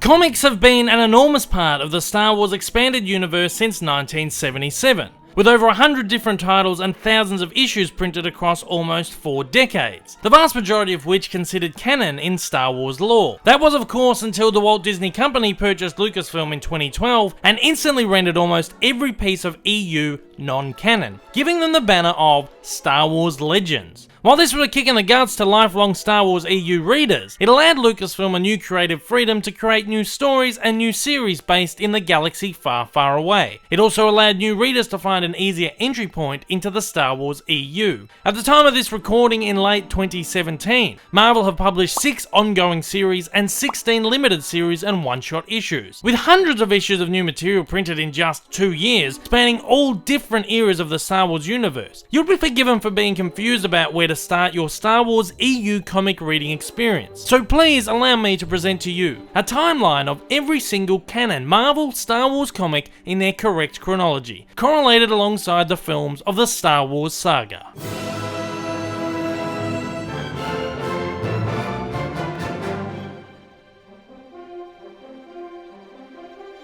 Comics have been an enormous part of the Star Wars expanded universe since 1977. With over 100 different titles and thousands of issues printed across almost 4 decades, the vast majority of which considered canon in Star Wars lore. That was of course until the Walt Disney Company purchased Lucasfilm in 2012 and instantly rendered almost every piece of EU non-canon, giving them the banner of Star Wars Legends. While this was a kick in the guts to lifelong Star Wars EU readers, it allowed Lucasfilm a new creative freedom to create new stories and new series based in the galaxy far, far away. It also allowed new readers to find an easier entry point into the Star Wars EU. At the time of this recording in late 2017, Marvel have published 6 ongoing series and 16 limited series and one-shot issues, with hundreds of issues of new material printed in just 2 years, spanning all different eras of the Star Wars universe. You'll be forgiven for being confused about where to start your Star Wars EU comic reading experience. So please allow me to present to you a timeline of every single canon Marvel Star Wars comic in their correct chronology, correlated alongside the films of the Star Wars saga.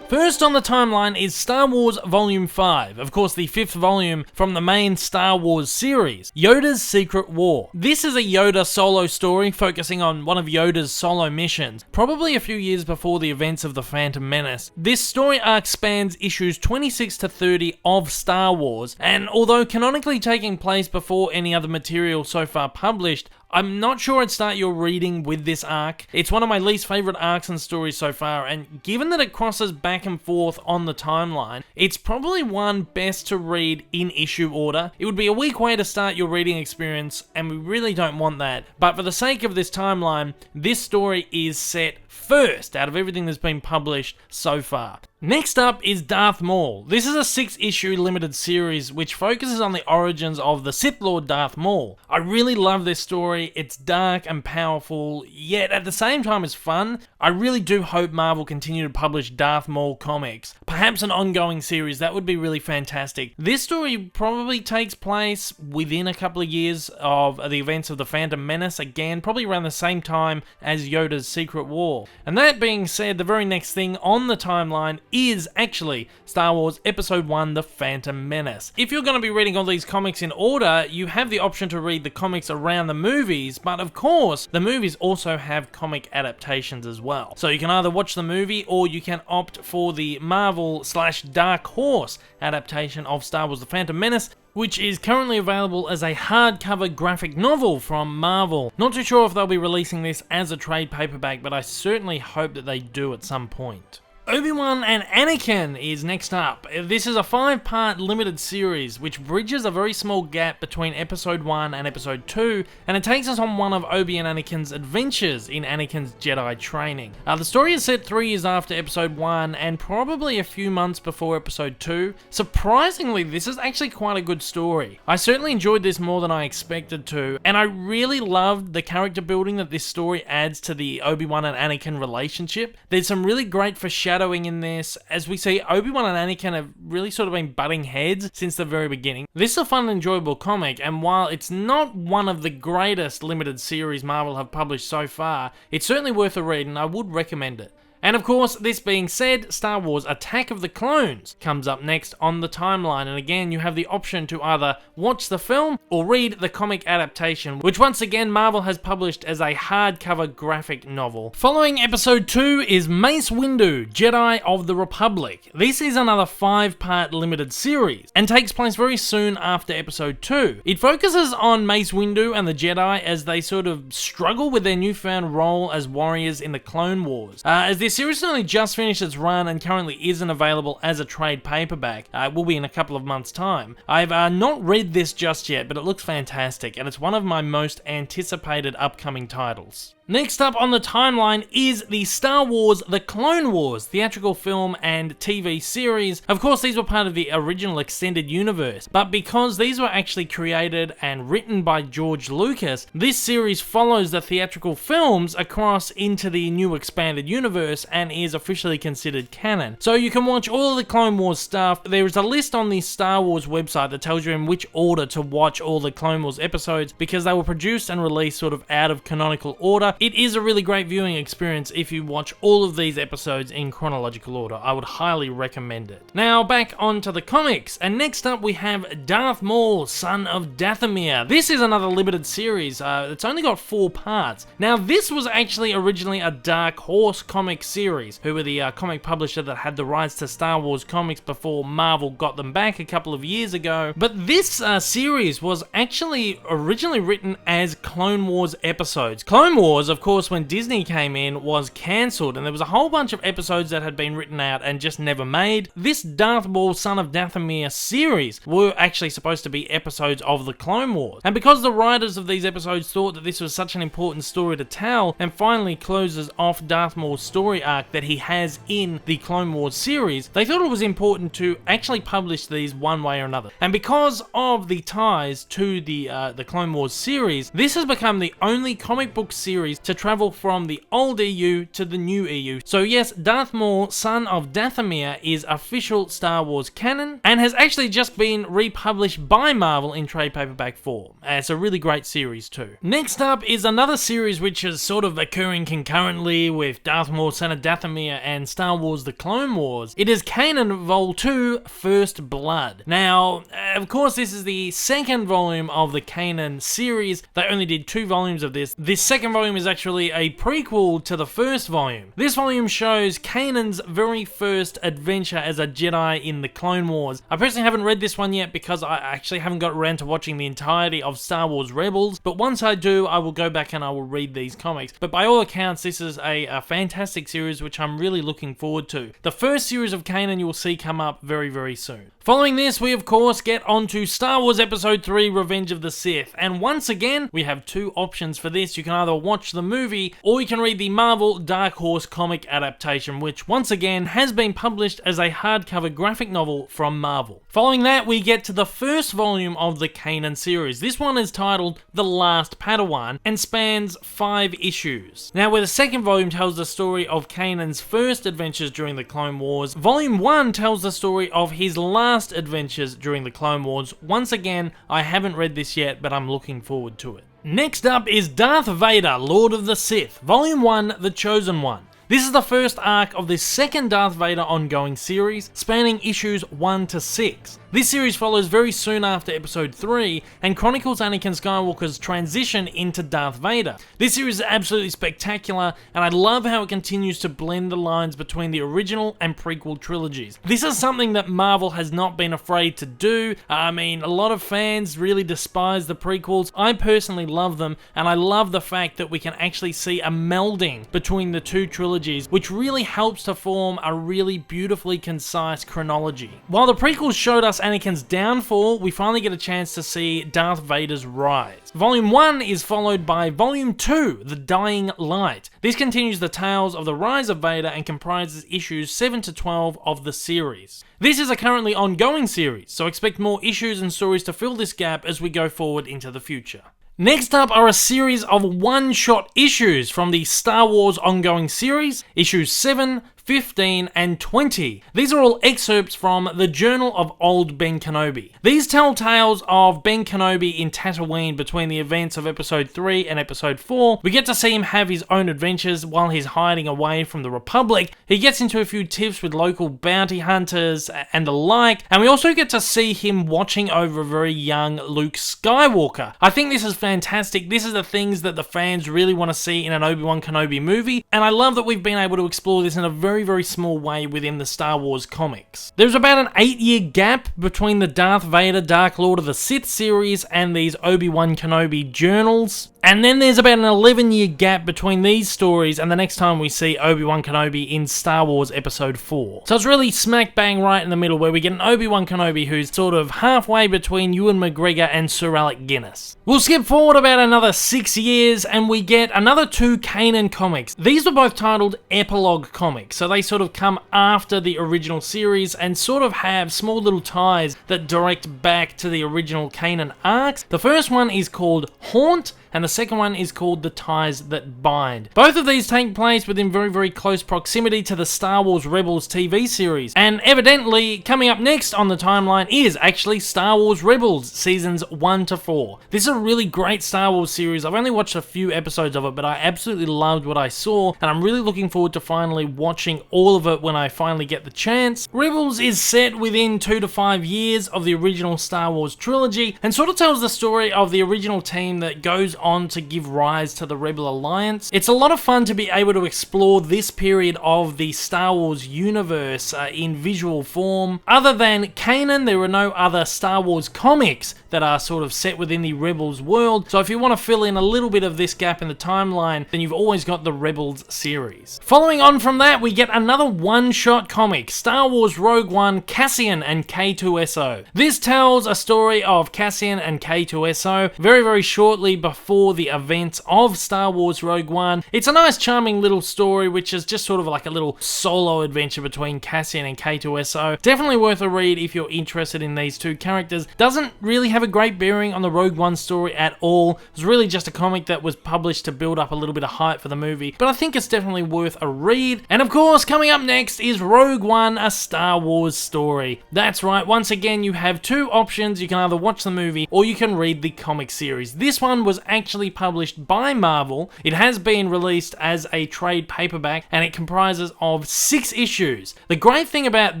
First on the timeline is Star Wars Volume 5, of course the 5th volume from the main Star Wars series, Yoda's Secret War. This is a Yoda solo story focusing on one of Yoda's solo missions, probably a few years before the events of The Phantom Menace. This story arc spans issues 26 to 30 of Star Wars, and although canonically taking place before any other material so far published, I'm not sure I'd start your reading with this arc. It's one of my least favourite arcs and stories so far, and given that it crosses back and forth on the timeline, it's probably one best to read in issue order. It would be a weak way to start your reading experience, and we really don't want that. But for the sake of this timeline, this story is set first out of everything that's been published so far. Next up is Darth Maul. This is a 6-issue limited series which focuses on the origins of the Sith Lord Darth Maul. I really love this story. It's dark and powerful, yet at the same time it's fun. I really do hope Marvel continue to publish Darth Maul comics. Perhaps an ongoing series, that would be really fantastic. This story probably takes place within a couple of years of the events of The Phantom Menace, again, probably around the same time as Yoda's Secret War. And that being said, the very next thing on the timeline is actually Star Wars Episode 1, The Phantom Menace. If you're going to be reading all these comics in order, you have the option to read the comics around the movies, but of course, the movies also have comic adaptations as well. So you can either watch the movie or you can opt for the Marvel/Dark Horse adaptation of Star Wars The Phantom Menace, which is currently available as a hardcover graphic novel from Marvel. Not too sure if they'll be releasing this as a trade paperback, but I certainly hope that they do at some point. Obi-Wan and Anakin is next up. This is a 5-part limited series which bridges a very small gap between Episode 1 and Episode 2, and it takes us on one of Obi and Anakin's adventures in Anakin's Jedi training. The story is set 3 years after Episode 1 and probably a few months before Episode 2. Surprisingly, this is actually quite a good story. I certainly enjoyed this more than I expected to, and I really loved the character building that this story adds to the Obi-Wan and Anakin relationship. There's some really great foreshadowing in this, as we see Obi-Wan and Anakin have really sort of been butting heads since the very beginning. This is a fun and enjoyable comic, and while it's not one of the greatest limited series Marvel have published so far, it's certainly worth a read and I would recommend it. And of course, this being said, Star Wars Attack of the Clones comes up next on the timeline, and again you have the option to either watch the film or read the comic adaptation, which once again Marvel has published as a hardcover graphic novel. Following Episode 2 is Mace Windu, Jedi of the Republic. This is another 5-part limited series, and takes place very soon after Episode 2. It focuses on Mace Windu and the Jedi as they sort of struggle with their newfound role as warriors in the Clone Wars. As this series only just finished its run and currently isn't available as a trade paperback. It will be in a couple of months' time. I've not read this just yet, but it looks fantastic, and it's one of my most anticipated upcoming titles. Next up on the timeline is the Star Wars The Clone Wars theatrical film and TV series. Of course, these were part of the original extended universe, but because these were actually created and written by George Lucas, this series follows the theatrical films across into the new expanded universe universe and is officially considered canon. So you can watch all of the Clone Wars stuff. There is a list on the Star Wars website that tells you in which order to watch all the Clone Wars episodes because they were produced and released sort of out of canonical order. It is a really great viewing experience if you watch all of these episodes in chronological order. I would highly recommend it. Now back onto the comics, and next up we have Darth Maul, son of Dathomir. This is another limited series. It's only got 4 parts. Now this was actually originally a Dark Horse comic series, who were the comic publisher that had the rights to Star Wars comics before Marvel got them back a couple of years ago. But this series was actually originally written as Clone Wars episodes. Clone Wars, of course, when Disney came in, was cancelled, and there was a whole bunch of episodes that had been written out and just never made. This Darth Maul, son of Dathomir series were actually supposed to be episodes of the Clone Wars. And because the writers of these episodes thought that this was such an important story to tell, and finally closes off Darth Maul's story arc that he has in the Clone Wars series, they thought it was important to actually publish these one way or another. And because of the ties to the Clone Wars series, this has become the only comic book series to travel from the old EU to the new EU. So yes, Darth Maul, son of Dathomir, is official Star Wars canon, and has actually just been republished by Marvel in trade paperback form. It's a really great series too. Next up is another series which is sort of occurring concurrently with Darth Maul, son of Dathomir and Star Wars The Clone Wars. It is Canon Vol 2, First Blood. Now, of course, this is the second volume of the Canon series. They only did 2 volumes of this. This second volume is actually a prequel to the first volume. This volume shows Kanan's very first adventure as a Jedi in the Clone Wars. I personally haven't read this one yet because I actually haven't got around to watching the entirety of Star Wars Rebels, but once I do, I will go back and I will read these comics. But by all accounts, this is a fantastic series which I'm really looking forward to. The first series of Kanan you will see come up very, very soon. Following this, we of course get onto Star Wars Episode 3, Revenge of the Sith, and once again, we have 2 options for this. You can either watch the movie, or you can read the Marvel Dark Horse comic adaptation, which once again has been published as a hardcover graphic novel from Marvel. Following that, we get to the first volume of the Kanan series. This one is titled The Last Padawan, and spans 5 issues. Now, where the second volume tells the story of Kanan's first adventures during the Clone Wars, Volume 1 tells the story of his last adventures during the Clone Wars. Once again, I haven't read this yet, but I'm looking forward to it. Next up is Darth Vader, Lord of the Sith, Volume 1, The Chosen One. This is the first arc of the second Darth Vader ongoing series, spanning issues 1 to 6. This series follows very soon after Episode 3 and chronicles Anakin Skywalker's transition into Darth Vader. This series is absolutely spectacular, and I love how it continues to blend the lines between the original and prequel trilogies. This is something that Marvel has not been afraid to do. I mean, a lot of fans really despise the prequels. I personally love them, and I love the fact that we can actually see a melding between the 2 trilogies, which really helps to form a really beautifully concise chronology. While the prequels showed us Anakin's downfall, we finally get a chance to see Darth Vader's rise. Volume 1 is followed by Volume 2, The Dying Light. This continues the tales of the rise of Vader and comprises issues 7 to 12 of the series. This is a currently ongoing series, so expect more issues and stories to fill this gap as we go forward into the future. Next up are a series of one-shot issues from the Star Wars ongoing series, issues 7, 15, and 20. These are all excerpts from the Journal of Old Ben Kenobi. These tell tales of Ben Kenobi in Tatooine between the events of Episode 3 and Episode 4. We get to see him have his own adventures while he's hiding away from the Republic. He gets into a few tiffs with local bounty hunters and the like, and we also get to see him watching over a very young Luke Skywalker. I think this is fantastic. This is the things that the fans really want to see in an Obi-Wan Kenobi movie, and I love that we've been able to explore this in a very small way within the Star Wars comics. There's about an 8-year gap between the Darth Vader Dark Lord of the Sith series and these Obi-Wan Kenobi journals. And then there's about an 11-year gap between these stories and the next time we see Obi-Wan Kenobi in Star Wars Episode 4. So it's really smack bang right in the middle where we get an Obi-Wan Kenobi who's sort of halfway between Ewan McGregor and Sir Alec Guinness. We'll skip forward about another 6 years and we get another 2 Kanan comics. These were both titled Epilogue comics, so they sort of come after the original series and sort of have small little ties that direct back to the original Kanan arcs. The first one is called Haunt, and the second one is called The Ties That Bind. Both of these take place within very, very close proximity to the Star Wars Rebels TV series, and evidently coming up next on the timeline is actually Star Wars Rebels seasons 1 to 4. This is a really great Star Wars series. I've only watched a few episodes of it, but I absolutely loved what I saw, and I'm really looking forward to finally watching all of it when I finally get the chance. Rebels is set within 2 to 5 years of the original Star Wars trilogy, and sort of tells the story of the original team that goes on to give rise to the Rebel Alliance. It's a lot of fun to be able to explore this period of the Star Wars universe in visual form. Other than Canon, there are no other Star Wars comics that are sort of set within the Rebels world, so if you want to fill in a little bit of this gap in the timeline, then you've always got the Rebels series. Following on from that, we get another one-shot comic, Star Wars Rogue One, Cassian and K2SO. This tells a story of Cassian and K2SO very, very shortly before the events of Star Wars Rogue One. It's a nice, charming little story, which is just sort of like a little solo adventure between Cassian and K2SO. Definitely worth a read if you're interested in these two characters. Doesn't really have a great bearing on the Rogue One story at all. It's really just a comic that was published to build up a little bit of hype for the movie, but I think it's definitely worth a read. And of course, coming up next is Rogue One, a Star Wars story. That's right, once again, you have two options. You can either watch the movie or you can read the comic series. This one was actually published by Marvel. It has been released as a trade paperback, and it comprises of 6 issues. The great thing about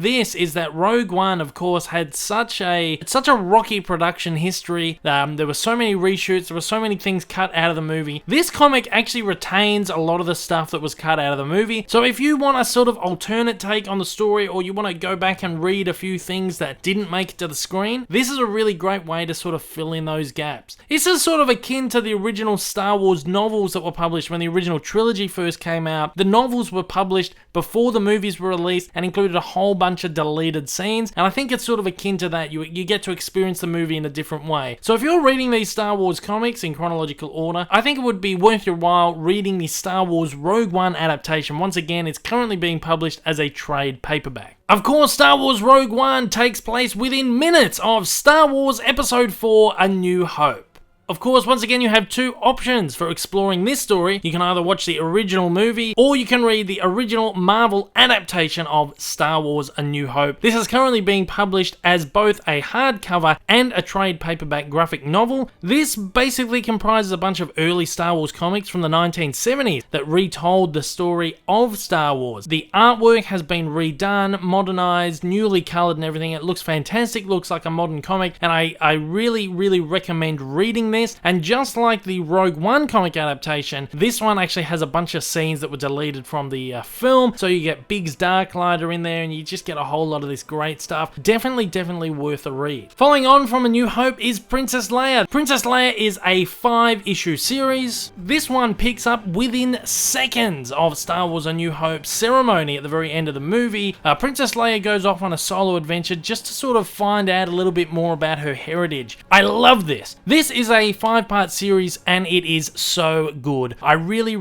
this is that Rogue One, of course, had such a rocky production history. There were so many reshoots, there were so many things cut out of the movie. This comic actually retains a lot of the stuff that was cut out of the movie, so if you want a sort of alternate take on the story, or you want to go back and read a few things that didn't make it to the screen, this is a really great way to sort of fill in those gaps. This is sort of akin to the original Star Wars novels that were published when the original trilogy first came out. The novels were published before the movies were released and included a whole bunch of deleted scenes, and I think it's sort of akin to that. You get to experience the movie in a different way. So if you're reading these Star Wars comics in chronological order, I think it would be worth your while reading the Star Wars Rogue One adaptation. Once again, it's currently being published as a trade paperback. Of course, Star Wars Rogue One takes place within minutes of Star Wars Episode 4, A New Hope. Of course, once again, you have two options for exploring this story. You can either watch the original movie, or you can read the original Marvel adaptation of Star Wars A New Hope. This is currently being published as both a hardcover and a trade paperback graphic novel. This basically comprises a bunch of early Star Wars comics from the 1970s that retold the story of Star Wars. The artwork has been redone, modernized, newly colored and everything. It looks fantastic, looks like a modern comic, and I really, really recommend reading this. And just like the Rogue One comic adaptation, this one actually has a bunch of scenes that were deleted from the film, so you get Biggs Darklighter in there and you just get a whole lot of this great stuff. Definitely worth a read. Following on from A New Hope is Princess Leia. Princess Leia is a 5-issue series. This one picks up within seconds of Star Wars A New Hope ceremony at the very end of the movie. Princess Leia goes off on a solo adventure just to sort of find out a little bit more about her heritage. I love this. This is a 5-part series and it is so good. I really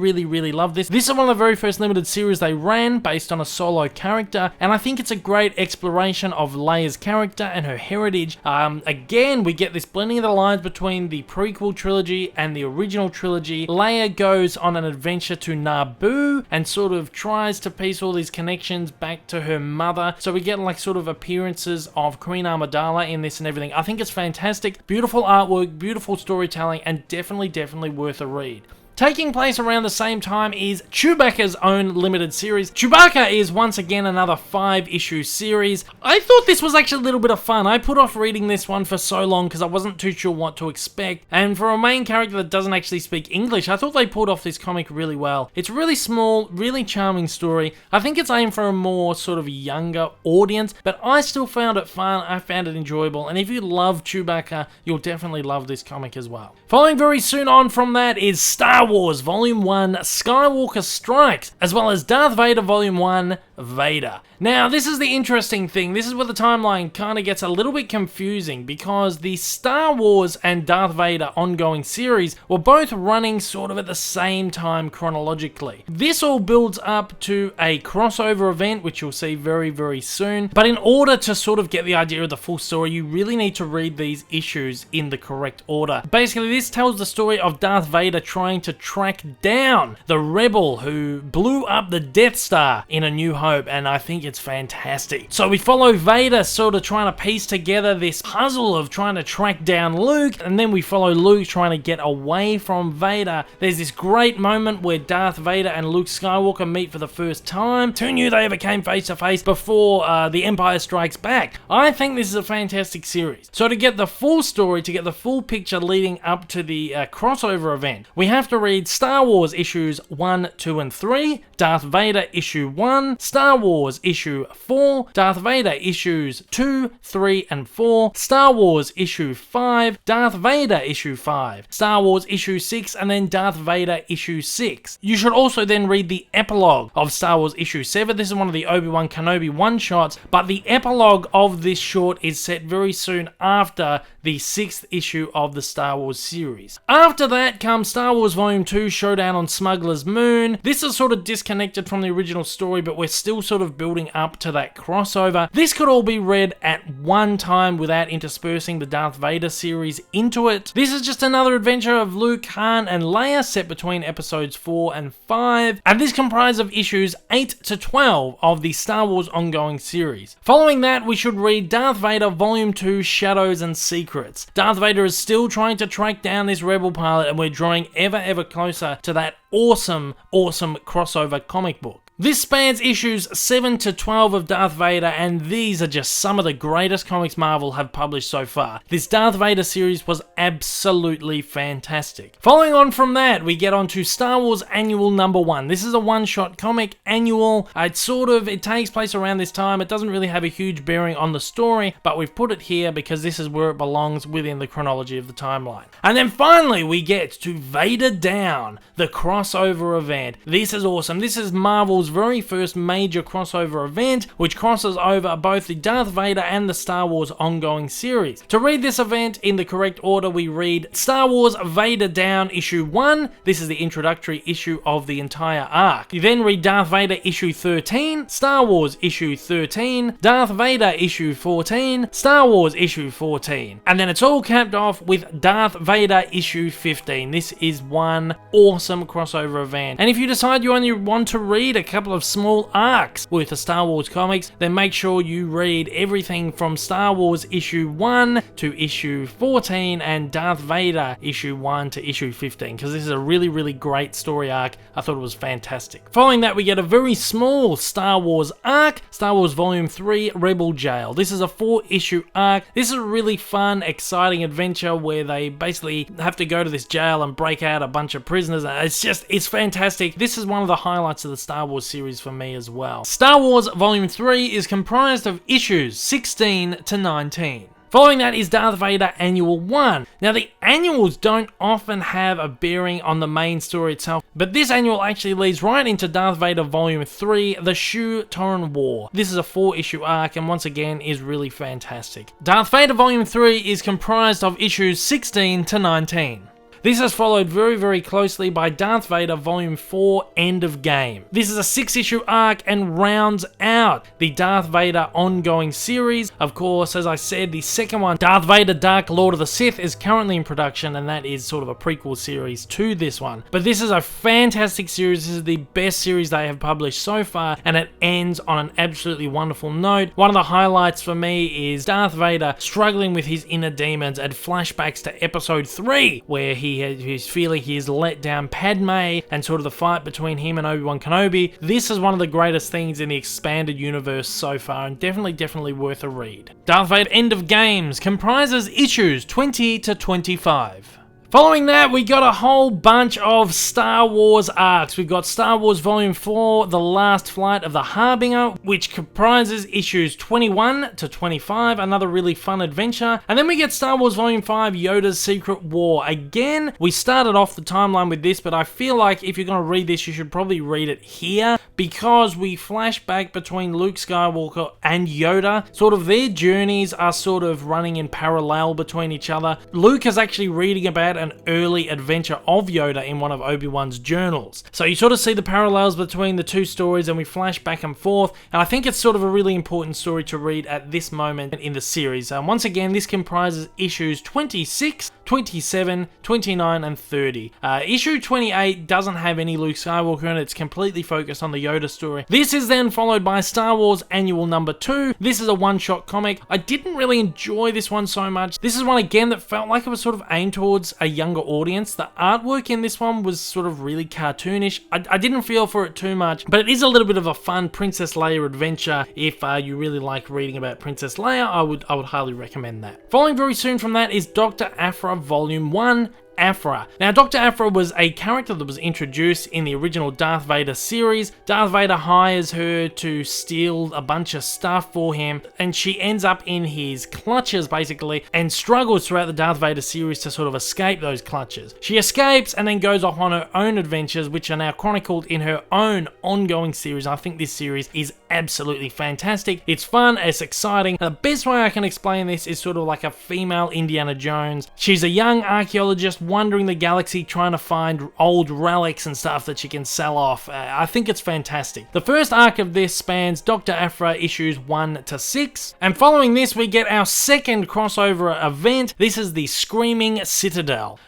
love this. This is one of the very first limited series they ran based on a solo character, and I think it's a great exploration of Leia's character and her heritage. Again, we get this blending of the lines between the prequel trilogy and the original trilogy. Leia goes on an adventure to Naboo and sort of tries to piece all these connections back to her mother. So we get like sort of appearances of Queen Amidala in this and everything. I think it's fantastic. Beautiful artwork, beautiful storytelling, and definitely worth a read. Taking place around the same time is Chewbacca's own limited series. Chewbacca is once again another 5-issue series. I thought this was actually a little bit of fun. I put off reading this one for so long because I wasn't too sure what to expect. And for a main character that doesn't actually speak English, I thought they pulled off this comic really well. It's really small, really charming story. I think it's aimed for a more sort of younger audience, but I still found it fun. I found it enjoyable. And if you love Chewbacca, you'll definitely love this comic as well. Following very soon on from that is Star Wars Volume 1 Skywalker Strikes, as well as Darth Vader Volume 1 Vader. Now, this is the interesting thing. This is where the timeline kind of gets a little bit confusing because the Star Wars and Darth Vader ongoing series were both running sort of at the same time chronologically. This all builds up to a crossover event, which you'll see very, very soon. But in order to sort of get the idea of the full story, you really need to read these issues in the correct order. Basically, this tells the story of Darth Vader trying to track down the rebel who blew up the Death Star in A New Hope, and I think it's fantastic. So we follow Vader sort of trying to piece together this puzzle of trying to track down Luke, and then we follow Luke trying to get away from Vader. There's this great moment where Darth Vader and Luke Skywalker meet for the first time. Who knew they ever came face to face before The Empire Strikes Back? I think this is a fantastic series. So to get the full story, to get the full picture leading up to the crossover event, we have to read Star Wars issues 1, 2, and 3, Darth Vader issue 1, Star Wars issue 4, Darth Vader issues 2, 3, and 4, Star Wars issue 5, Darth Vader issue 5, Star Wars issue 6, and then Darth Vader issue 6. You should also then read the epilogue of Star Wars issue 7. This is one of the Obi-Wan Kenobi one-shots, but the epilogue of this short is set very soon after the 6th issue of the Star Wars series. After that comes Star Wars Volume 2, Showdown on Smuggler's Moon. This is sort of disconnected from the original story, but we're still sort of building up to that crossover. This could all be read at one time without interspersing the Darth Vader series into it. This is just another adventure of Luke, Han, and Leia set between episodes 4 and 5, and this comprises of issues 8 to 12 of the Star Wars ongoing series. Following that, we should read Darth Vader Volume 2, Shadows and Secrets. Darth Vader is still trying to track down this rebel pilot, and we're drawing ever closer to that awesome crossover comic book. This spans issues 7 to 12 of Darth Vader, and these are just some of the greatest comics Marvel have published so far. This Darth Vader series was absolutely fantastic. Following on from that, we get on to Star Wars Annual number 1. This is a one-shot comic annual. It takes place around this time. It doesn't really have a huge bearing on the story, but we've put it here because this is where it belongs within the chronology of the timeline. And then finally, we get to Vader Down, the crossover event. This is awesome. This is Marvel's very first major crossover event, which crosses over both the Darth Vader and the Star Wars ongoing series. To read this event in the correct order, we read Star Wars Vader Down issue 1. This is the introductory issue of the entire arc. You then read Darth Vader issue 13, Star Wars issue 13, Darth Vader issue 14, Star Wars issue 14, and then it's all capped off with Darth Vader issue 15. This is one awesome crossover event, and if you decide you only want to read a couple of small arcs worth of Star Wars comics, then make sure you read everything from Star Wars issue 1 to issue 14 and Darth Vader issue 1 to issue 15, because this is a really great story arc. I thought it was fantastic. Following that, we get a very small Star Wars arc, Star Wars Volume 3, Rebel Jail. This is a 4-issue arc. This is a really fun, exciting adventure where they basically have to go to this jail and break out a bunch of prisoners. It's fantastic. This is one of the highlights of the Star Wars series for me as well. Star Wars Volume 3 is comprised of issues 16 to 19. Following that is Darth Vader Annual 1. Now, the annuals don't often have a bearing on the main story itself, but this annual actually leads right into Darth Vader Volume 3, The Shu-Torun War. This is a 4-issue arc, and once again is really fantastic. Darth Vader Volume 3 is comprised of issues 16 to 19. This is followed very closely by Darth Vader Volume 4, End of Game. This is a 6-issue arc and rounds out the Darth Vader ongoing series. Of course, as I said, the second one, Darth Vader Dark Lord of the Sith, is currently in production, and that is sort of a prequel series to this one. But this is a fantastic series. This is the best series they have published so far, and it ends on an absolutely wonderful note. One of the highlights for me is Darth Vader struggling with his inner demons and flashbacks to Episode 3, where he's feeling he has let down Padme and sort of the fight between him and Obi-Wan Kenobi. This is one of the greatest things in the expanded universe so far, and definitely worth a read. Darth Vader End of Games comprises issues 20 to 25. Following that, we got a whole bunch of Star Wars arcs. We've got Star Wars Volume 4, The Last Flight of the Harbinger, which comprises issues 21 to 25, another really fun adventure. And then we get Star Wars Volume 5, Yoda's Secret War. Again, we started off the timeline with this, but I feel like if you're going to read this, you should probably read it here, because we flash back between Luke Skywalker and Yoda. Sort of their journeys are sort of running in parallel between each other. Luke is actually reading about an early adventure of Yoda in one of Obi-Wan's journals. So you sort of see the parallels between the two stories, and we flash back and forth, and I think it's sort of a really important story to read at this moment in the series. Once again, this comprises issues 26, 27, 29, and 30. Issue 28 doesn't have any Luke Skywalker in it. It's completely focused on the Yoda story. This is then followed by Star Wars Annual number 2. This is a one-shot comic. I didn't really enjoy this one so much. This is one again that felt like it was sort of aimed towards a younger audience. The artwork in this one was sort of really cartoonish. I didn't feel for it too much, but it is a little bit of a fun Princess Leia adventure. If you really like reading about Princess Leia, I would highly recommend that. Following very soon from that is Dr. Aphra Volume 1, Aphra. Now, Dr. Aphra was a character that was introduced in the original Darth Vader series. Darth Vader hires her to steal a bunch of stuff for him, and she ends up in his clutches, basically, and struggles throughout the Darth Vader series to sort of escape those clutches. She escapes and then goes off on her own adventures, which are now chronicled in her own ongoing series. I think this series is absolutely fantastic. It's fun, it's exciting. The best way I can explain this is sort of like a female Indiana Jones. She's a young archaeologist wandering the galaxy trying to find old relics and stuff that she can sell off. I think it's fantastic. The first arc of this spans Dr. Aphra issues 1 to 6, and following this we get our second crossover event. This is the Screaming Citadel.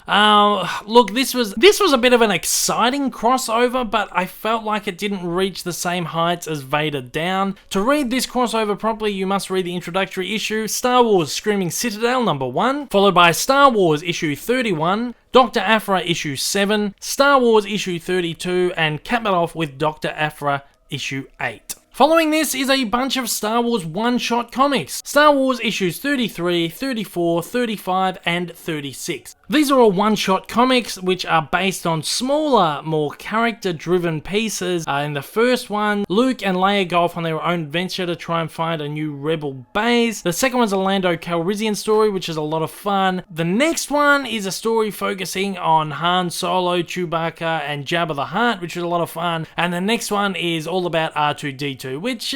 Look, this was a bit of an exciting crossover, but I felt like it didn't reach the same heights as Vader Down. To read this crossover properly, you must read the introductory issue, Star Wars Screaming Citadel number 1, followed by Star Wars issue 31, Dr. Aphra issue 7, Star Wars issue 32, and cap it off with Dr. Aphra issue 8. Following this is a bunch of Star Wars one-shot comics. Star Wars issues 33, 34, 35, and 36. These are all one-shot comics which are based on smaller, more character-driven pieces. In the first one, Luke and Leia go off on their own adventure to try and find a new rebel base. The second one's a Lando Calrissian story, which is a lot of fun. The next one is a story focusing on Han Solo, Chewbacca, and Jabba the Hutt, which is a lot of fun. And the next one is all about R2-D2, which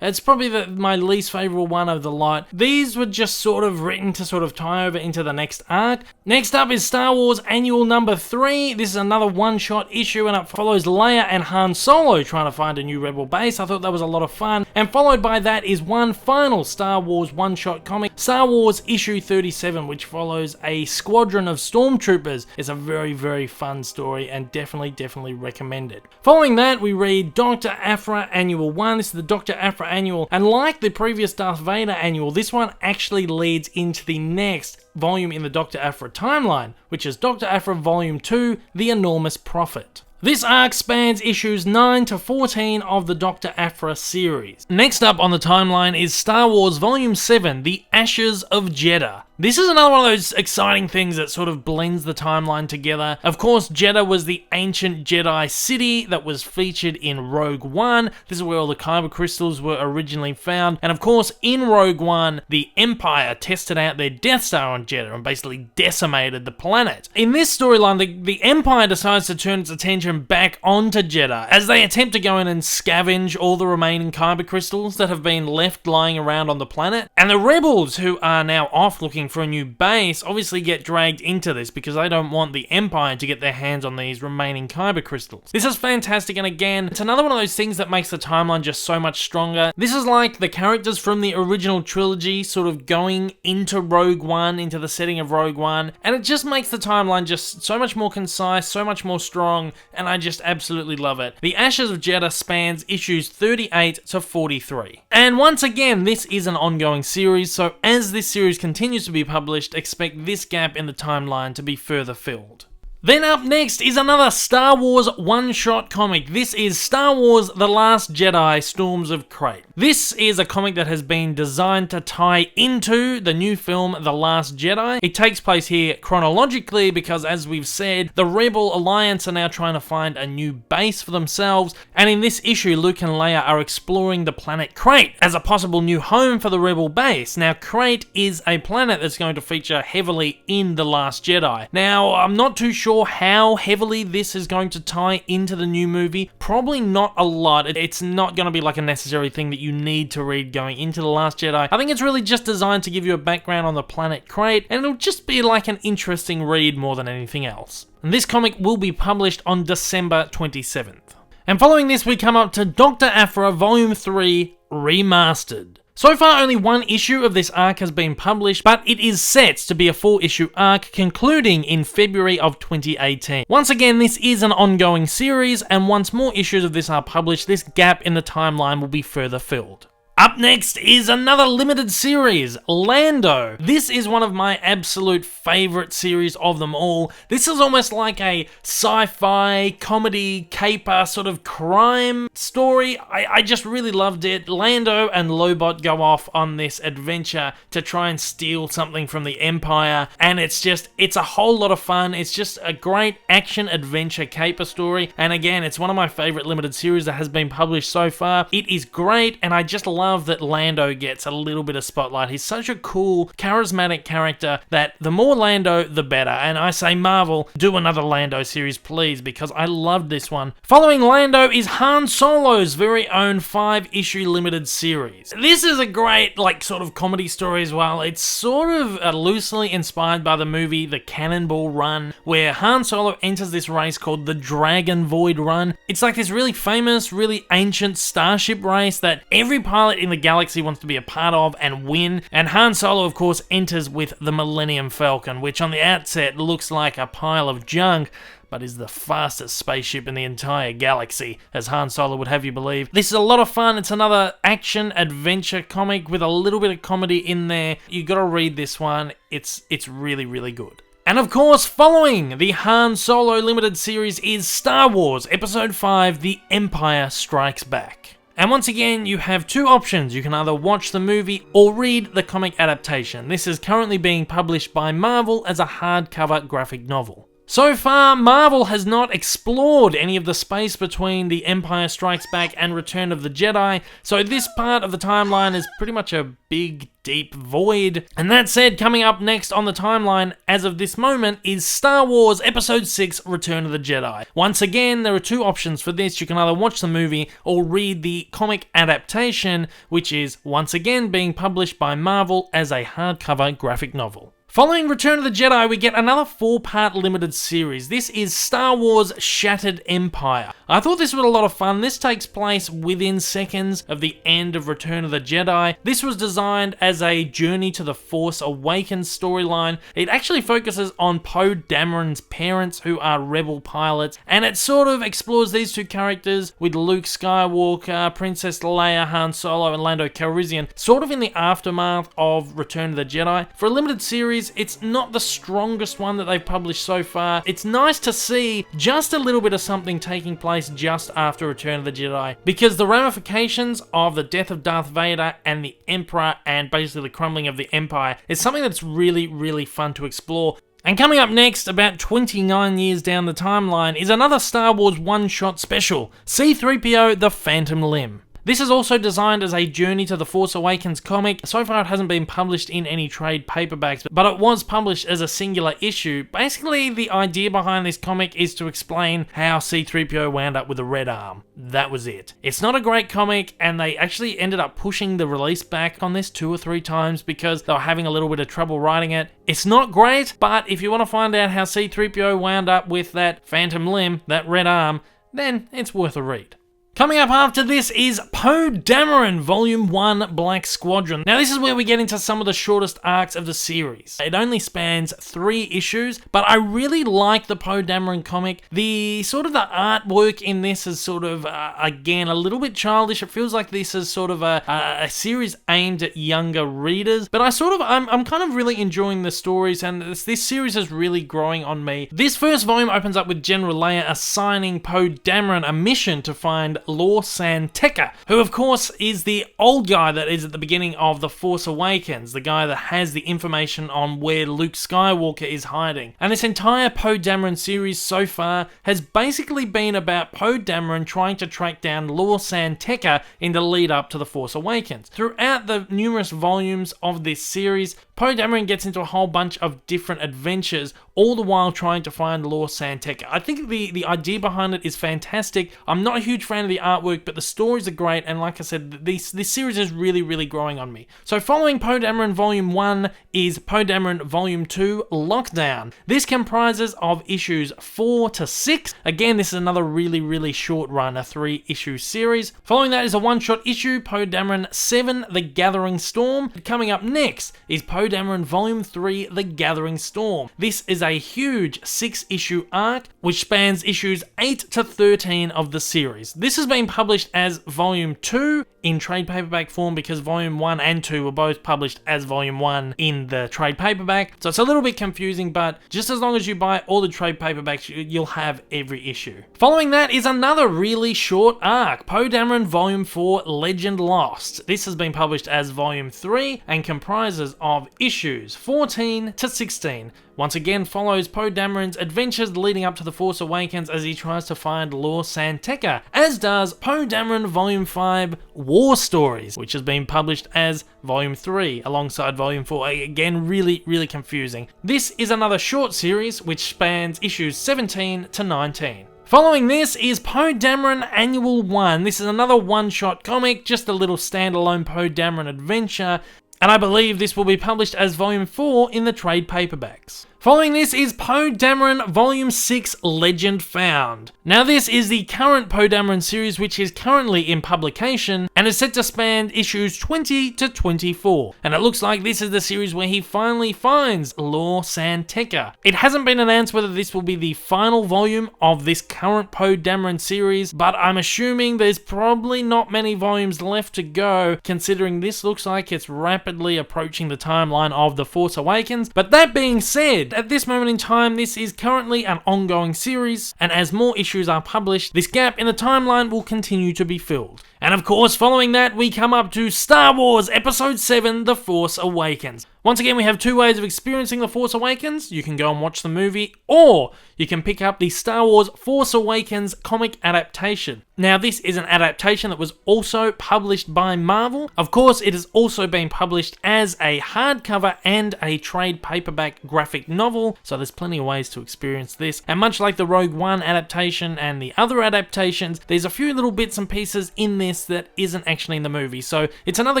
it's probably my least favorite one of the lot. These were just sort of written to sort of tie over into the next arc. Next up is Star Wars Annual number 3. This is another one-shot issue, and it follows Leia and Han Solo trying to find a new rebel base. I thought that was a lot of fun. And followed by that is one final Star Wars one-shot comic, Star Wars issue 37, which follows a squadron of stormtroopers. It's a very, very fun story, and definitely recommend it. Following that, we read Dr. Aphra Annual 1. This is the Dr. Aphra Annual, and like the previous Darth Vader Annual, this one actually leads into the next volume in the Dr. Aphra timeline, which is Dr. Aphra Volume 2, The Enormous Prophet. This arc spans issues 9 to 14 of the Dr. Aphra series. Next up on the timeline is Star Wars Volume 7, The Ashes of Jeddah. This is another one of those exciting things that sort of blends the timeline together. Of course, Jeddah was the ancient Jedi city that was featured in Rogue One. This is where all the kyber crystals were originally found. And of course, in Rogue One, the Empire tested out their Death Star on Jeddah and basically decimated the planet. In this storyline, the Empire decides to turn its attention back onto Jeddah as they attempt to go in and scavenge all the remaining kyber crystals that have been left lying around on the planet. And the rebels, who are now off looking for a new base, obviously get dragged into this because they don't want the Empire to get their hands on these remaining kyber crystals. This is fantastic, and again, it's another one of those things that makes the timeline just so much stronger. This is like the characters from the original trilogy sort of going into Rogue One, into the setting of Rogue One, and it just makes the timeline just so much more concise, so much more strong, and I just absolutely love it. The Ashes of Jeddah spans issues 38 to 43. And once again, this is an ongoing series, so as this series continues to be published, expect this gap in the timeline to be further filled. Then up next is another Star Wars one-shot comic. This is Star Wars The Last Jedi Storms of Crait. This is a comic that has been designed to tie into the new film The Last Jedi. It takes place here chronologically because, as we've said, the Rebel Alliance are now trying to find a new base for themselves, and in this issue, Luke and Leia are exploring the planet Crait as a possible new home for the Rebel base. Now, Crait is a planet that's going to feature heavily in The Last Jedi. Now, I'm not too sure sure how heavily this is going to tie into the new movie. Probably not a lot. It's not going to be like a necessary thing that you need to read going into The Last Jedi. I think it's really just designed to give you a background on the planet Crait, and it'll just be like an interesting read more than anything else. And this comic will be published on December 27th. And following this, we come up to Dr. Aphra Volume 3 Remastered. So far, only one issue of this arc has been published, but it is set to be a 4-issue arc concluding in February of 2018. Once again, this is an ongoing series, and once more issues of this are published, this gap in the timeline will be further filled. Up next is another limited series, Lando. This is one of my absolute favorite series of them all. This is almost like a sci-fi, comedy, caper, sort of crime story. I just really loved it. Lando and Lobot go off on this adventure to try and steal something from the Empire, and it's a whole lot of fun. It's just a great action-adventure caper story, and again, it's one of my favorite limited series that has been published so far. It is great, and I just love that Lando gets a little bit of spotlight. He's such a cool, charismatic character that the more Lando, the better. And I say, Marvel, do another Lando series, please, because I loved this one. Following Lando is Han Solo's very own 5-issue limited series. This is a great, sort of comedy story as well. It's sort of loosely inspired by the movie The Cannonball Run, where Han Solo enters this race called the Dragon Void Run. It's like this really famous, really ancient starship race that every pilot in the galaxy wants to be a part of and win, and Han Solo of course enters with the Millennium Falcon, which on the outset looks like a pile of junk, but is the fastest spaceship in the entire galaxy, as Han Solo would have you believe. This is a lot of fun. It's another action-adventure comic with a little bit of comedy in there. You gotta read this one. It's really, really good. And of course, following the Han Solo limited series is Star Wars Episode 5, The Empire Strikes Back. And once again, you have two options. You can either watch the movie or read the comic adaptation. This is currently being published by Marvel as a hardcover graphic novel. So far, Marvel has not explored any of the space between The Empire Strikes Back and Return of the Jedi, so this part of the timeline is pretty much a big, deep void. And that said, coming up next on the timeline, as of this moment, is Star Wars Episode 6 Return of the Jedi. Once again, there are two options for this. You can either watch the movie or read the comic adaptation, which is once again being published by Marvel as a hardcover graphic novel. Following Return of the Jedi, we get another 4-part limited series. This is Star Wars Shattered Empire. I thought this was a lot of fun. This takes place within seconds of the end of Return of the Jedi. This was designed as a Journey to the Force Awakens storyline. It actually focuses on Poe Dameron's parents, who are rebel pilots, and it sort of explores these two characters with Luke Skywalker, Princess Leia, Han Solo, and Lando Calrissian, sort of in the aftermath of Return of the Jedi. For a limited series, it's not the strongest one that they've published so far. It's nice to see just a little bit of something taking place just after Return of the Jedi, because the ramifications of the death of Darth Vader and the Emperor and basically the crumbling of the Empire is something that's really, really fun to explore. And coming up next, about 29 years down the timeline, is another Star Wars one-shot special, C-3PO The Phantom Limb. This is also designed as a Journey to the Force Awakens comic. So far it hasn't been published in any trade paperbacks, but it was published as a singular issue. Basically, the idea behind this comic is to explain how C-3PO wound up with a red arm. That was it. It's not a great comic, and they actually ended up pushing the release back on this 2 or 3 times because they were having a little bit of trouble writing it. It's not great, but if you want to find out how C-3PO wound up with that phantom limb, that red arm, then it's worth a read. Coming up after this is Poe Dameron Volume 1 Black Squadron. Now this is where we get into some of the shortest arcs of the series. It only spans 3 issues, but I really like the Poe Dameron comic. The artwork in this is sort of, again, a little bit childish. It feels like this is sort of a series aimed at younger readers, but I'm kind of really enjoying the stories, and this series is really growing on me. This first volume opens up with General Leia assigning Poe Dameron a mission to find Lor San Tekka, who of course is the old guy that is at the beginning of The Force Awakens, the guy that has the information on where Luke Skywalker is hiding. And this entire Poe Dameron series so far has basically been about Poe Dameron trying to track down Lor San Tekka in the lead up to The Force Awakens. Throughout the numerous volumes of this series, Poe Dameron gets into a whole bunch of different adventures, all the while trying to find Lord San Tekka. I think the idea behind it is fantastic. I'm not a huge fan of the artwork, but the stories are great, and like I said, this series is really, really growing on me. So following Poe Dameron Volume 1 is Poe Dameron Volume 2, Lockdown. This comprises of issues 4 to 6. Again, this is another really, really short run, a 3-issue series. Following that is a one-shot issue, Poe Dameron 7, The Gathering Storm. Coming up next is Poe Dameron Volume 3, The Gathering Storm. This is a huge 6-issue arc, which spans issues 8 to 13 of the series. This has been published as Volume 2 in trade paperback form because Volume 1 and 2 were both published as Volume 1 in the trade paperback. So it's a little bit confusing, but just as long as you buy all the trade paperbacks, you'll have every issue. Following that is another really short arc, Poe Dameron Volume 4, Legend Lost. This has been published as Volume 3 and comprises of issues 14 to 16. Once again follows Poe Dameron's adventures leading up to The Force Awakens as he tries to find Lord San Tekka, as does Poe Dameron Volume 5, War Stories, which has been published as Volume 3 alongside Volume 4. Again, really, really confusing. This is another short series which spans issues 17 to 19. Following this is Poe Dameron Annual 1. This is another one-shot comic, just a little standalone Poe Dameron adventure, and I believe this will be published as Volume 4 in the trade paperbacks. Following this is Poe Dameron Volume 6, Legend Found. Now this is the current Poe Dameron series which is currently in publication and is set to span issues 20 to 24. And it looks like this is the series where he finally finds Lord San Tekka. It hasn't been announced whether this will be the final volume of this current Poe Dameron series, but I'm assuming there's probably not many volumes left to go, considering this looks like it's rapidly approaching the timeline of The Force Awakens. But that being said, at this moment in time, this is currently an ongoing series, and as more issues are published, this gap in the timeline will continue to be filled. And of course, following that, we come up to Star Wars Episode 7, The Force Awakens. Once again, we have two ways of experiencing The Force Awakens. You can go and watch the movie, or you can pick up the Star Wars Force Awakens comic adaptation. Now, this is an adaptation that was also published by Marvel. Of course, it has also been published as a hardcover and a trade paperback graphic novel, so there's plenty of ways to experience this. And much like the Rogue One adaptation and the other adaptations, there's a few little bits and pieces in this that isn't actually in the movie. So it's another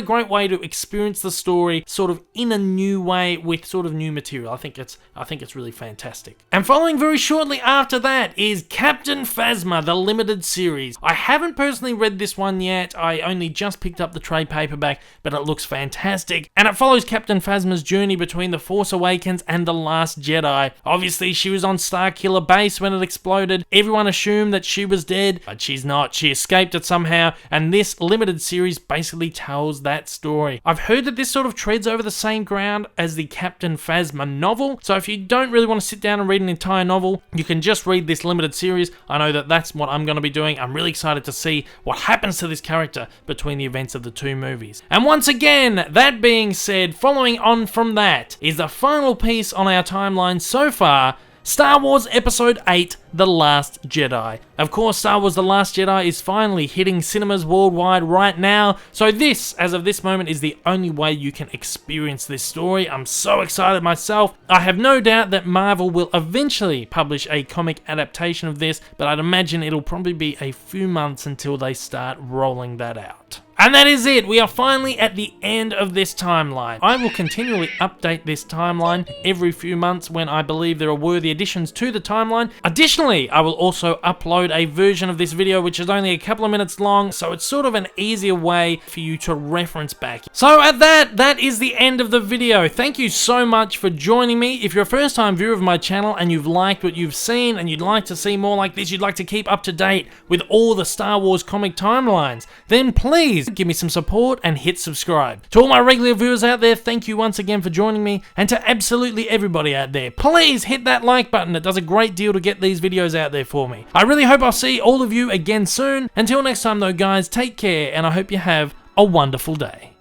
great way to experience the story sort of in a new way with sort of new material. I think it's really fantastic. And following very shortly after that is Captain Phasma, the limited series. I haven't personally read this one yet. I only just picked up the trade paperback, but it looks fantastic. And it follows Captain Phasma's journey between The Force Awakens and The Last Jedi. Obviously, she was on Starkiller Base when it exploded. Everyone assumed that she was dead, but she's not. She escaped it somehow, and this limited series basically tells that story. I've heard that this sort of treads over the same ground as the Captain Phasma novel, so if you don't really want to sit down and read an entire novel, you can just read this limited series. I know that that's what I'm going to be doing. I'm really excited to see what happens to this character between the events of the two movies. And once again, that being said, following on from that is the final piece on our timeline so far, Star Wars Episode 8, The Last Jedi. Of course, Star Wars The Last Jedi is finally hitting cinemas worldwide right now, so this, as of this moment, is the only way you can experience this story. I'm so excited myself. I have no doubt that Marvel will eventually publish a comic adaptation of this, but I'd imagine it'll probably be a few months until they start rolling that out. And that is it. We are finally at the end of this timeline. I will continually update this timeline every few months when I believe there are worthy additions to the timeline. Additionally, I will also upload a version of this video which is only a couple of minutes long, so it's sort of an easier way for you to reference back. So at that is the end of the video. Thank you so much for joining me. If you're a first-time viewer of my channel and you've liked what you've seen and you'd like to see more like this, you'd like to keep up to date with all the Star Wars comic timelines, then please give me some support and hit subscribe. To all my regular viewers out there, thank you once again for joining me, and to absolutely everybody out there, please hit that like button. It does a great deal to get these videos out there for me. I really hope I'll see all of you again soon. Until next time though guys, take care, and I hope you have a wonderful day.